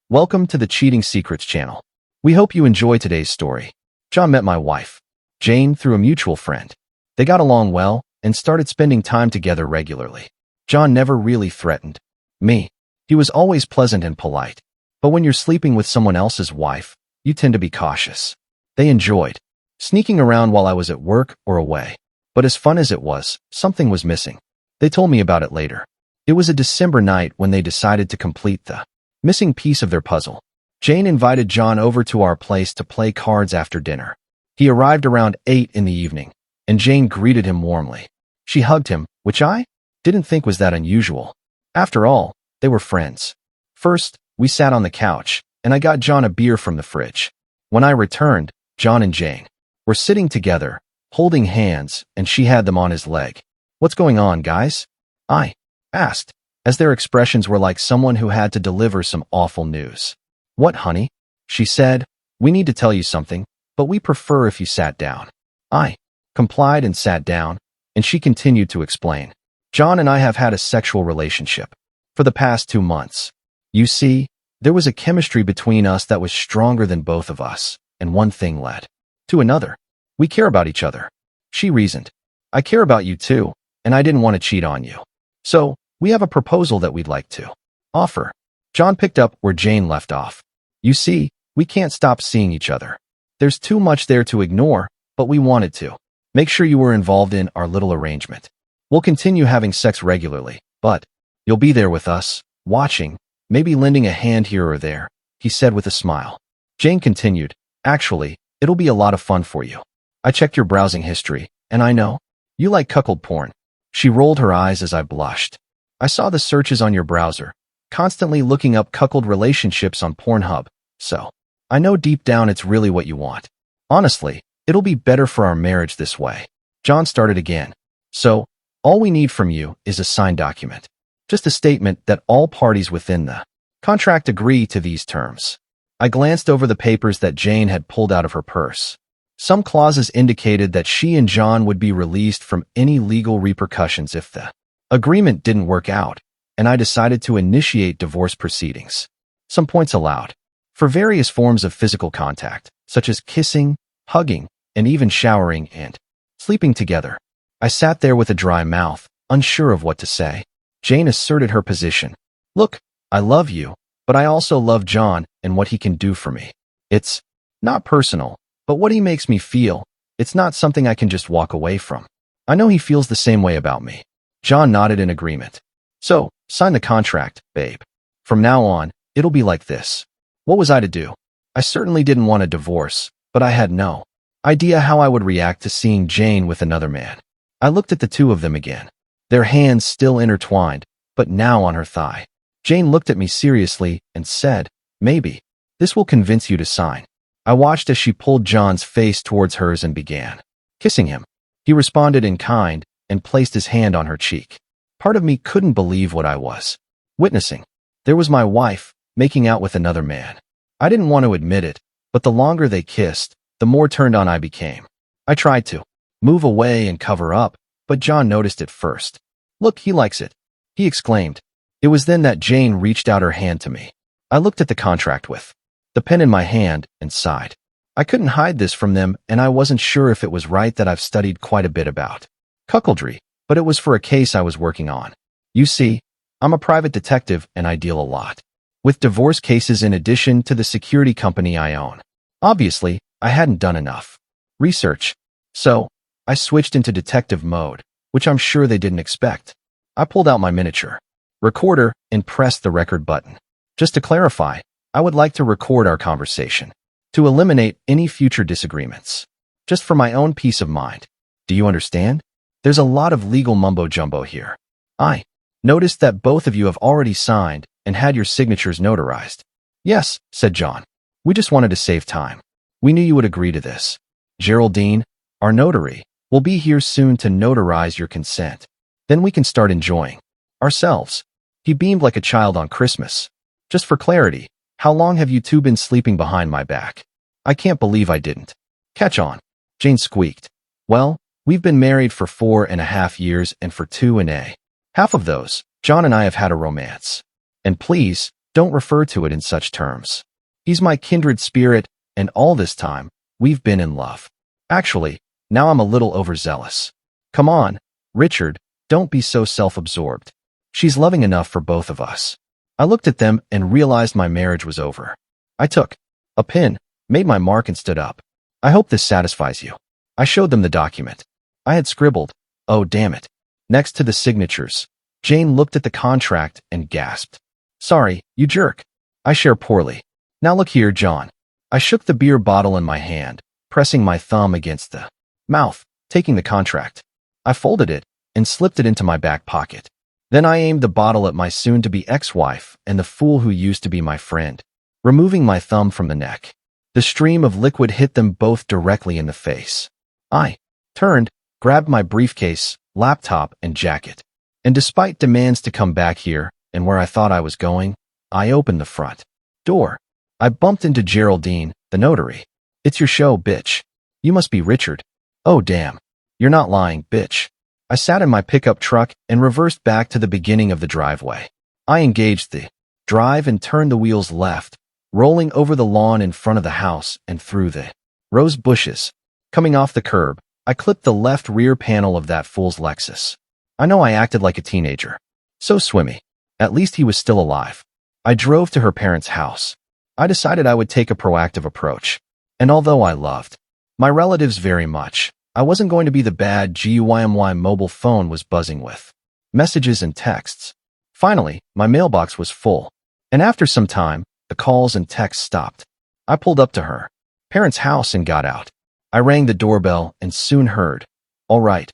Welcome to the Cheating Secrets channel. We hope you enjoy today's story. John met my wife, Jane, through a mutual friend. They got along well and started spending time together regularly. John never really threatened me. He was always pleasant and polite. But when you're sleeping with someone else's wife, you tend to be cautious. They enjoyed sneaking around while I was at work or away. But as fun as it was, something was missing. They told me about it later. It was a December night when they decided to complete the missing piece of their puzzle. Jane invited John over to our place to play cards after dinner. He arrived around 8 in the evening, and Jane greeted him warmly. She hugged him, which I didn't think was that unusual. After all, they were friends. First, we sat on the couch, and I got John a beer from the fridge. When I returned, John and Jane were sitting together, holding hands, and she had them on his leg. "What's going on, guys?" I asked, as their expressions were like someone who had to deliver some awful news. "What, honey?" she said. "We need to tell you something, but we prefer if you sat down." I complied and sat down, and she continued to explain. "John and I have had a sexual relationship for the past 2 months. You see, there was a chemistry between us that was stronger than both of us, and one thing led to another. We care about each other," she reasoned. "I care about you too, and I didn't want to cheat on you. So, we have a proposal that we'd like to offer." John picked up where Jane left off. "You see, we can't stop seeing each other. There's too much there to ignore, but we wanted to make sure you were involved in our little arrangement. We'll continue having sex regularly, but you'll be there with us, watching, maybe lending a hand here or there," he said with a smile. Jane continued, "Actually, it'll be a lot of fun for you. I checked your browsing history, and I know you like cuckold porn." She rolled her eyes as I blushed. "I saw the searches on your browser, constantly looking up cuckold relationships on Pornhub, so I know deep down it's really what you want. Honestly, it'll be better for our marriage this way." John started again. "So, all we need from you is a signed document. Just a statement that all parties within the contract agree to these terms." I glanced over the papers that Jane had pulled out of her purse. Some clauses indicated that she and John would be released from any legal repercussions if the agreement didn't work out, and I decided to initiate divorce proceedings. Some points allowed for various forms of physical contact, such as kissing, hugging, and even showering and sleeping together. I sat there with a dry mouth, unsure of what to say. Jane asserted her position. "Look, I love you, but I also love John and what he can do for me. It's not personal, but what he makes me feel, it's not something I can just walk away from. I know he feels the same way about me." John nodded in agreement. "So, sign the contract, babe. From now on, it'll be like this." What was I to do? I certainly didn't want a divorce, but I had no idea how I would react to seeing Jane with another man. I looked at the two of them again, their hands still intertwined, but now on her thigh. Jane looked at me seriously and said, "Maybe this will convince you to sign." I watched as she pulled John's face towards hers and began kissing him. He responded in kind and placed his hand on her cheek. Part of me couldn't believe what I was witnessing. There was my wife making out with another man. I didn't want to admit it, but the longer they kissed, the more turned on I became. I tried to move away and cover up, but John noticed it first. "Look, he likes it," he exclaimed. It was then that Jane reached out her hand to me. I looked at the contract with the pen in my hand and sighed. I couldn't hide this from them, and I wasn't sure if it was right that I've studied quite a bit about cuckoldry, but it was for a case I was working on. You see, I'm a private detective and I deal a lot with divorce cases in addition to the security company I own. Obviously, I hadn't done enough research, so I switched into detective mode, which I'm sure they didn't expect. I pulled out my miniature recorder and pressed the record button. Just to clarify, I would like to record our conversation to eliminate any future disagreements, just for my own peace of mind. Do you understand? There's a lot of legal mumbo-jumbo here. I noticed that both of you have already signed and had your signatures notarized. "Yes," said John. "We just wanted to save time. We knew you would agree to this. Geraldine, our notary, will be here soon to notarize your consent. Then we can start enjoying ourselves." He beamed like a child on Christmas. "Just for clarity, how long have you two been sleeping behind my back?" I can't believe I didn't catch on. Jane squeaked. "Well, we've been married for 4.5 years, and for 2.5 of those, John and I have had a romance. And please, Don't refer to it in such terms. He's my kindred spirit, and all this time, we've been in love. Actually, now I'm a little overzealous. Come on, Richard, don't be so self-absorbed. She's loving enough for both of us. I looked at them and realized my marriage was over. I took a pen, made my mark and stood up. I hope this satisfies you. I showed them the document. I had scribbled, oh damn it, next to the signatures. Jane looked at the contract and gasped. Sorry, you jerk. I share poorly. Now look here, John. I shook the beer bottle in my hand, pressing my thumb against the mouth, taking the contract. I folded it and slipped it into my back pocket. Then I aimed the bottle at my soon-to-be ex-wife and the fool who used to be my friend, removing my thumb from the neck. The stream of liquid hit them both directly in the face. I turned, grabbed my briefcase, laptop, and jacket. And despite demands to come back here and where I thought I was going, I opened the front door. I bumped into Geraldine, the notary. It's your show, bitch. You must be Richard. Oh, damn. You're not lying, bitch. I sat in my pickup truck and reversed back to the beginning of the driveway. I engaged the drive and turned the wheels left, rolling over the lawn in front of the house and through the rose bushes. Coming off the curb, I clipped the left rear panel of that fool's Lexus. I know I acted like a teenager. So swimmy. At least he was still alive. I drove to her parents' house. I decided I would take a proactive approach. And although I loved my relatives very much, I wasn't going to be the bad GUIMY mobile phone was buzzing with messages and texts. Finally, my mailbox was full. And after some time, the calls and texts stopped. I pulled up to her parents' house and got out. I rang the doorbell and soon heard, all right,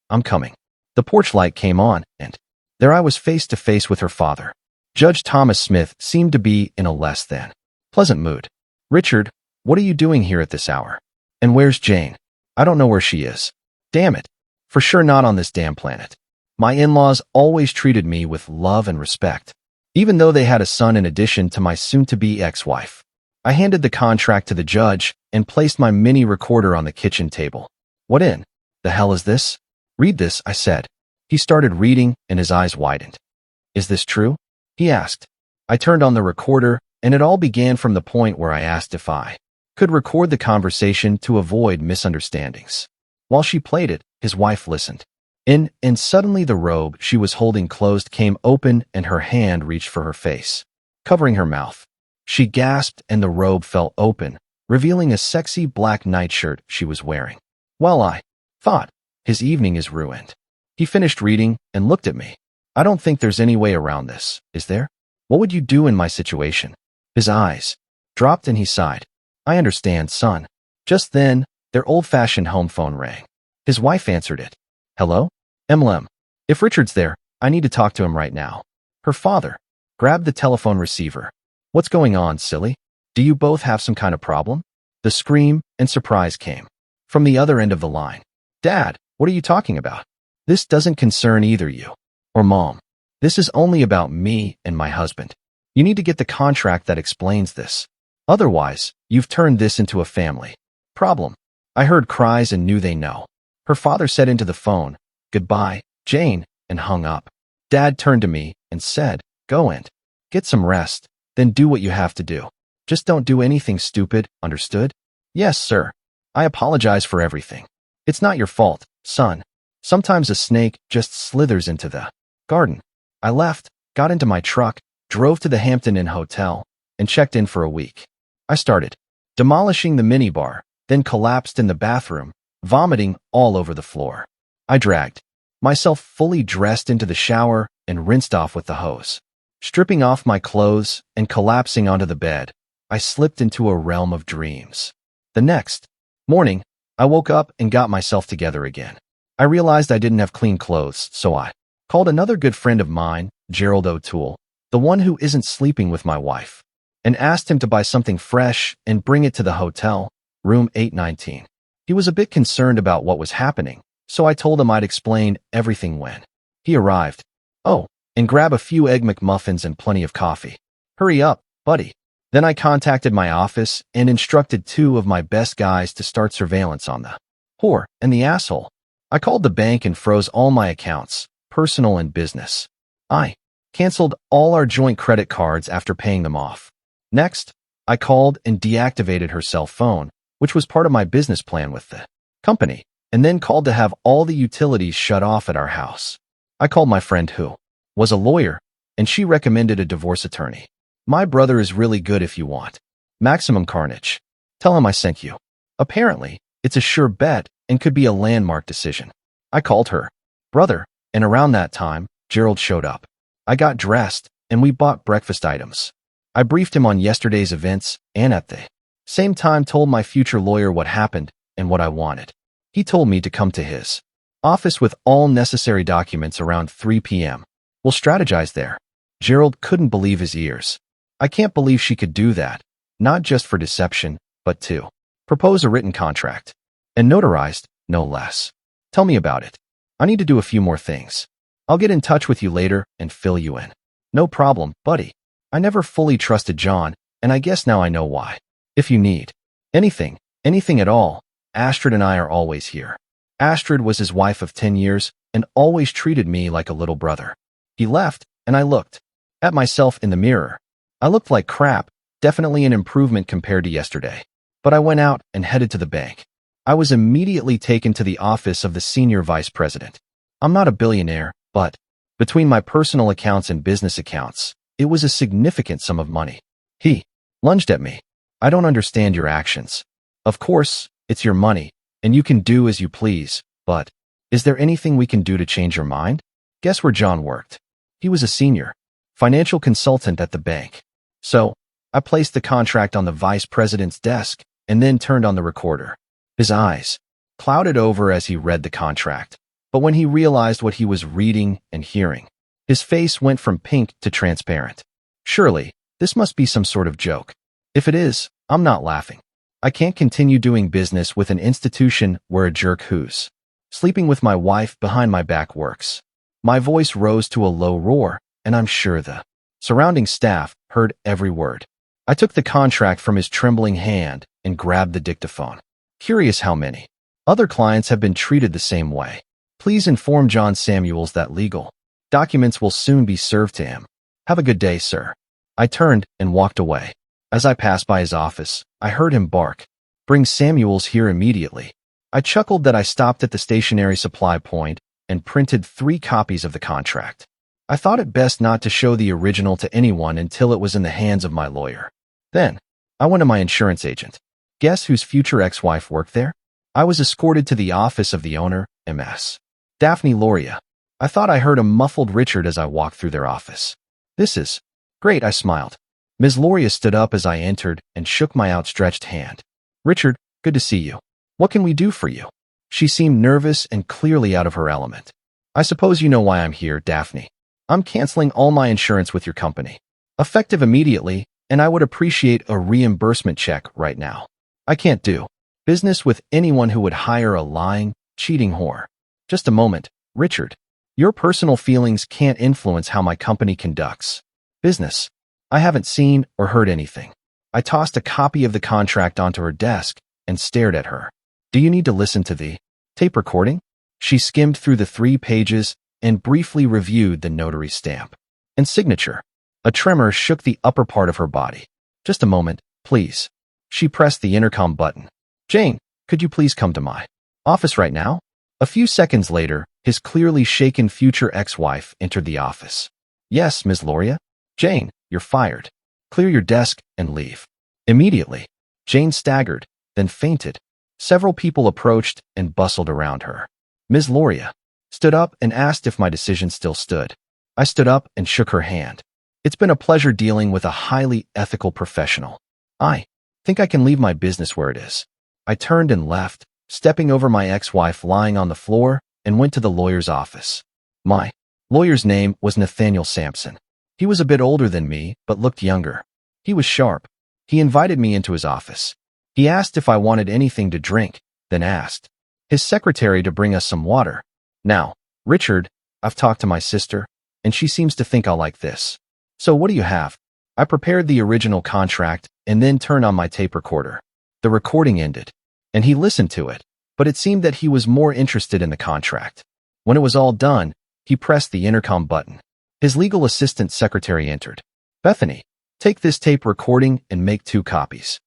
I'm coming. The porch light came on, and there I was face to face with her father. Judge Thomas Smith seemed to be in a less than pleasant mood. Richard, what are you doing here at this hour? And where's Jane? I don't know where she is. Damn it. For sure not on this damn planet. My in-laws always treated me with love and respect, even though they had a son in addition to my soon-to-be ex-wife. I handed the contract to the judge and placed my mini recorder on the kitchen table. What in the hell is this? Read this, I said. He started reading and his eyes widened. Is this true? He asked. I turned on the recorder and it all began from the point where I asked if I could record the conversation to avoid misunderstandings. While she played it, his wife listened. And suddenly the robe she was holding closed came open and her hand reached for her face, covering her mouth. She gasped and the robe fell open, revealing a sexy black nightshirt she was wearing. Well, I thought, his evening is ruined. He finished reading and looked at me. I don't think there's any way around this, is there? What would you do in my situation? His eyes dropped and he sighed. I understand, son. Just then, their old-fashioned home phone rang. His wife answered it. Hello? Emlem. If Richard's there, I need to talk to him right now. Her father grabbed the telephone receiver. What's going on, silly? Do you both have some kind of problem? The scream and surprise came from the other end of the line. Dad, what are you talking about? This doesn't concern either you or Mom. This is only about me and my husband. You need to get the contract that explains this. Otherwise, you've turned this into a family problem. I heard cries and knew they know. Her father said into the phone, Goodbye, Jane, and hung up. Dad turned to me and said, Go and get some rest, then do what you have to do. Just don't do anything stupid, understood? Yes, sir. I apologize for everything. It's not your fault, son. Sometimes a snake just slithers into the garden. I left, got into my truck, drove to the Hampton Inn Hotel, and checked in for a week. I started demolishing the minibar, then collapsed in the bathroom, vomiting all over the floor. I dragged myself fully dressed into the shower and rinsed off with the hose. Stripping off my clothes and collapsing onto the bed, I slipped into a realm of dreams. The next morning, I woke up and got myself together again. I realized I didn't have clean clothes, so I called another good friend of mine, Gerald O'Toole, the one who isn't sleeping with my wife, and asked him to buy something fresh and bring it to the hotel, room 819. He was a bit concerned about what was happening, so I told him I'd explain everything when he arrived. Oh, and grab a few Egg McMuffins and plenty of coffee. Hurry up, buddy. Then I contacted my office and instructed 2 of my best guys to start surveillance on the whore and the asshole. I called the bank and froze all my accounts, personal and business. I canceled all our joint credit cards after paying them off. Next, I called and deactivated her cell phone, which was part of my business plan with the company, and then called to have all the utilities shut off at our house. I called my friend who was a lawyer, and she recommended a divorce attorney. My brother is really good if you want maximum carnage. Tell him I sent you. Apparently, it's a sure bet and could be a landmark decision. I called her brother, and around that time, Gerald showed up. I got dressed, and we bought breakfast items. I briefed him on yesterday's events and at the same time told my future lawyer what happened and what I wanted. He told me to come to his office with all necessary documents around 3 p.m. We'll strategize there. Gerald couldn't believe his ears. I can't believe she could do that, not just for deception, but to propose a written contract. And notarized, no less. Tell me about it. I need to do a few more things. I'll get in touch with you later and fill you in. No problem, buddy. I never fully trusted John, and I guess now I know why. If you need anything at all, Astrid and I are always here. Astrid was his wife of 10 years and always treated me like a little brother. He left, and I looked at myself in the mirror. I looked like crap, definitely an improvement compared to yesterday. But I went out and headed to the bank. I was immediately taken to the office of the senior vice president. I'm not a billionaire, but between my personal accounts and business accounts, it was a significant sum of money. He lunged at me. I don't understand your actions. Of course, it's your money, and you can do as you please, but is there anything we can do to change your mind? Guess where John worked? He was a senior financial consultant at the bank. So, I placed the contract on the vice president's desk and then turned on the recorder. His eyes clouded over as he read the contract, but when he realized what he was reading and hearing, his face went from pink to transparent. Surely, this must be some sort of joke. If it is, I'm not laughing. I can't continue doing business with an institution where a jerk who's sleeping with my wife behind my back works. My voice rose to a low roar, and I'm sure the surrounding staff heard every word. I took the contract from his trembling hand and grabbed the dictaphone. Curious how many other clients have been treated the same way. Please inform John Samuels that legal documents will soon be served to him. Have a good day, sir. I turned and walked away. As I passed by his office, I heard him bark, "Bring Samuels here immediately." I chuckled that I stopped at the stationery supply point and printed 3 copies of the contract. I thought it best not to show the original to anyone until it was in the hands of my lawyer. Then, I went to my insurance agent. Guess whose future ex-wife worked there? I was escorted to the office of the owner, Ms. Daphne Loria. I thought I heard a muffled Richard as I walked through their office. "This is great," I smiled. Ms. Loria stood up as I entered and shook my outstretched hand. "Richard, good to see you. What can we do for you?" She seemed nervous and clearly out of her element. "I suppose you know why I'm here, Daphne. I'm canceling all my insurance with your company, effective immediately, and I would appreciate a reimbursement check right now. I can't do business with anyone who would hire a lying, cheating whore." "Just a moment, Richard. Your personal feelings can't influence how my company conducts business. I haven't seen or heard anything." I tossed a copy of the contract onto her desk and stared at her. "Do you need to listen to the tape recording?" She skimmed through the 3 pages and briefly reviewed the notary stamp and signature. A tremor shook the upper part of her body. "Just a moment, please." She pressed the intercom button. "Jane, could you please come to my office right now?" A few seconds later, his clearly shaken future ex-wife entered the office. "Yes, Ms. Loria." "Jane, you're fired. Clear your desk and leave immediately." Jane staggered, then fainted. Several people approached and bustled around her. Ms. Loria stood up and asked if my decision still stood. I stood up and shook her hand. "It's been a pleasure dealing with a highly ethical professional. I think I can leave my business where it is." I turned and left, stepping over my ex-wife lying on the floor, and went to the lawyer's office. My lawyer's name was Nathaniel Sampson. He was a bit older than me, but looked younger. He was sharp. He invited me into his office. He asked if I wanted anything to drink, then asked his secretary to bring us some water. "Now, Richard, I've talked to my sister, and she seems to think I'll like this. So what do you have?" I prepared the original contract and then turned on my tape recorder. The recording ended, and he listened to it, but it seemed that he was more interested in the contract. When it was all done, he pressed the intercom button. His legal assistant secretary entered. "Bethany, take this tape recording and make 2 copies.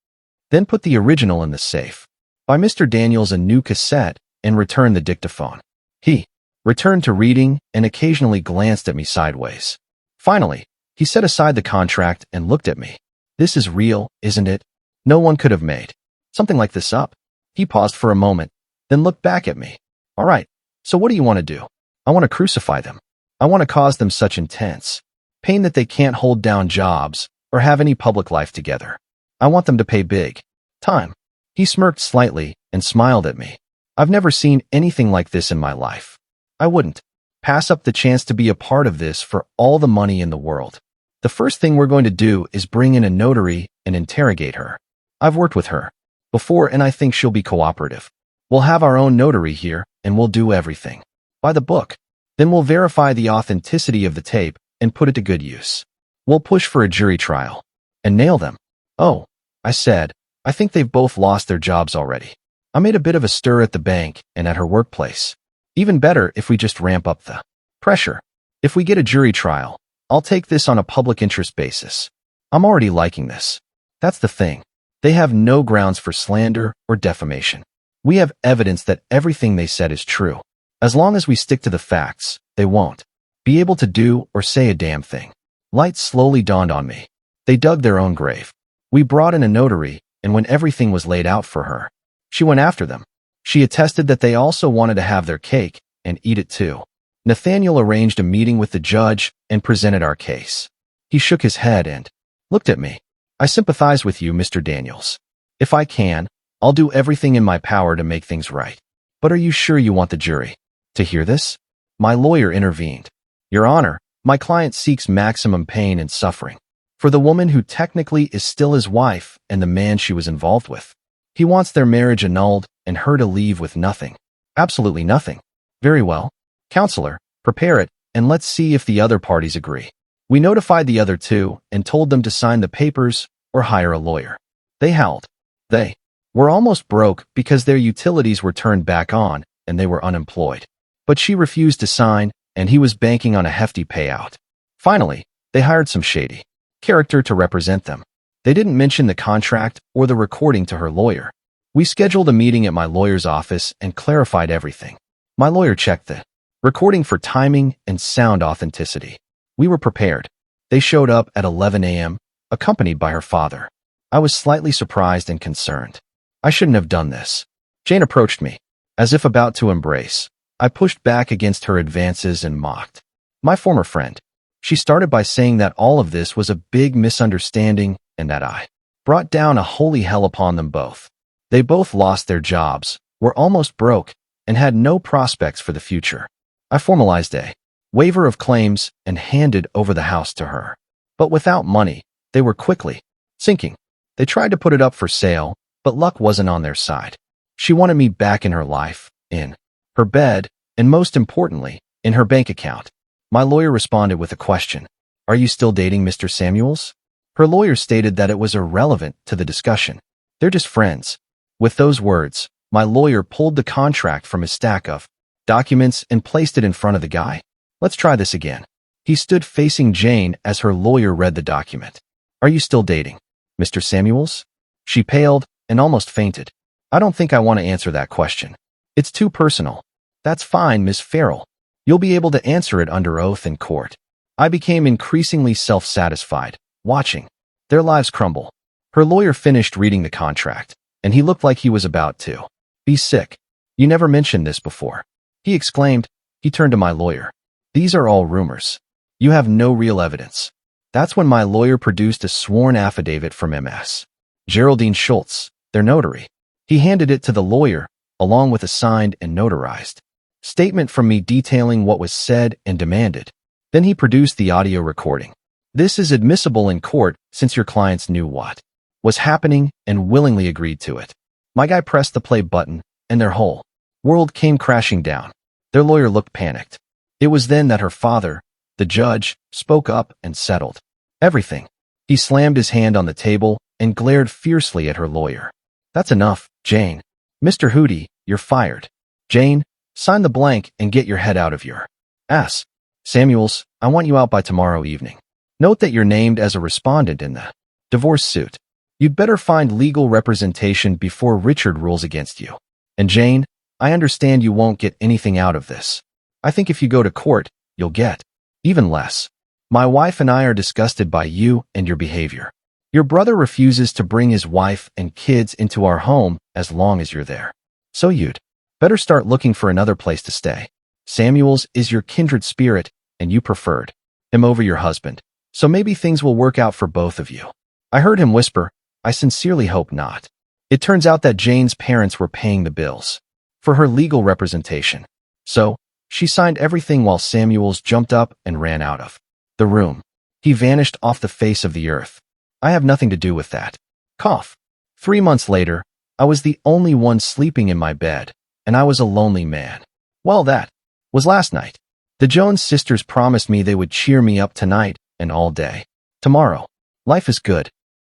Then put the original in the safe. Buy Mr. Daniels a new cassette and return the dictaphone." He returned to reading and occasionally glanced at me sideways. Finally, he set aside the contract and looked at me. "This is real, isn't it? No one could have made something like this up." He paused for a moment, then looked back at me. "All right, so what do you want to do?" "I want to crucify them. I want to cause them such intense pain that they can't hold down jobs or have any public life together. I want them to pay big time." He smirked slightly and smiled at me. "I've never seen anything like this in my life. I wouldn't pass up the chance to be a part of this for all the money in the world. The first thing we're going to do is bring in a notary and interrogate her. I've worked with her before and I think she'll be cooperative. We'll have our own notary here and we'll do everything by the book. Then we'll verify the authenticity of the tape and put it to good use. We'll push for a jury trial and nail them." "Oh," I said, "I think they've both lost their jobs already." I made a bit of a stir at the bank and at her workplace. "Even better if we just ramp up the pressure. If we get a jury trial, I'll take this on a public interest basis. I'm already liking this. That's the thing. They have no grounds for slander or defamation. We have evidence that everything they said is true. As long as we stick to the facts, they won't be able to do or say a damn thing." Light slowly dawned on me. They dug their own grave. We brought in a notary, and when everything was laid out for her, she went after them. She attested that they also wanted to have their cake and eat it too. Nathaniel arranged a meeting with the judge and presented our case. He shook his head and looked at me. "I sympathize with you, Mr. Daniels. If I can, I'll do everything in my power to make things right. But are you sure you want the jury to hear this?" My lawyer intervened. "Your Honor, my client seeks maximum pain and suffering for the woman who technically is still his wife and the man she was involved with. He wants their marriage annulled and her to leave with nothing. Absolutely nothing." "Very well. Counselor, prepare it, and let's see if the other parties agree." We notified the other 2 and told them to sign the papers or hire a lawyer. They howled. They were almost broke because their utilities were turned back on and they were unemployed. But she refused to sign, and he was banking on a hefty payout. Finally, they hired some shady character to represent them. They didn't mention the contract or the recording to her lawyer. We scheduled a meeting at my lawyer's office and clarified everything. My lawyer checked the recording for timing and sound authenticity. We were prepared. They showed up at 11 a.m., accompanied by her father. I was slightly surprised and concerned. I shouldn't have done this. Jane approached me, as if about to embrace. I pushed back against her advances and mocked. "My former friend." She started by saying that all of this was a big misunderstanding and that I brought down a holy hell upon them both. They both lost their jobs, were almost broke, and had no prospects for the future. I formalized a waiver of claims and handed over the house to her. But without money, they were quickly sinking. They tried to put it up for sale, but luck wasn't on their side. She wanted me back in her life, in her bed, and most importantly, in her bank account. My lawyer responded with a question. "Are you still dating Mr. Samuels?" Her lawyer stated that it was irrelevant to the discussion. "They're just friends." With those words, my lawyer pulled the contract from his stack of documents and placed it in front of the guy. "Let's try this again." He stood facing Jane as her lawyer read the document. "Are you still dating Mr. Samuels?" She paled and almost fainted. "I don't think I want to answer that question. It's too personal." "That's fine, Miss Farrell. You'll be able to answer it under oath in court." I became increasingly self-satisfied, watching their lives crumble. Her lawyer finished reading the contract, and he looked like he was about to be sick. "You never mentioned this before," he exclaimed. He turned to my lawyer. "These are all rumors. You have no real evidence." That's when my lawyer produced a sworn affidavit from Ms. Geraldine Schultz, their notary. He handed it to the lawyer, along with a signed and notarized statement from me detailing what was said and demanded. Then he produced the audio recording. "This is admissible in court since your clients knew what was happening and willingly agreed to it." My guy pressed the play button, and their whole world came crashing down. Their lawyer looked panicked. It was then that her father, the judge, spoke up and settled everything. He slammed his hand on the table and glared fiercely at her lawyer. "That's enough, Jane. Mr. Hootie, you're fired. Jane, sign the blank and get your head out of your ass." Samuels, I want you out by tomorrow evening. Note that you're named as a respondent in the divorce suit. You'd better find legal representation before Richard rules against you. And Jane, I understand you won't get anything out of this. I think if you go to court, you'll get even less. My wife and I are disgusted by you and your behavior. Your brother refuses to bring his wife and kids into our home as long as you're there. So you'd better start looking for another place to stay. Samuels is your kindred spirit, and you preferred him over your husband. So maybe things will work out for both of you. I heard him whisper, I sincerely hope not. It turns out that Jane's parents were paying the bills for her legal representation. So, she signed everything while Samuels jumped up and ran out of the room. He vanished off the face of the earth. I have nothing to do with that. Cough. 3 months later, I was the only one sleeping in my bed, and I was a lonely man. Well, that was last night. The Jones sisters promised me they would cheer me up tonight and all day tomorrow. Life is good.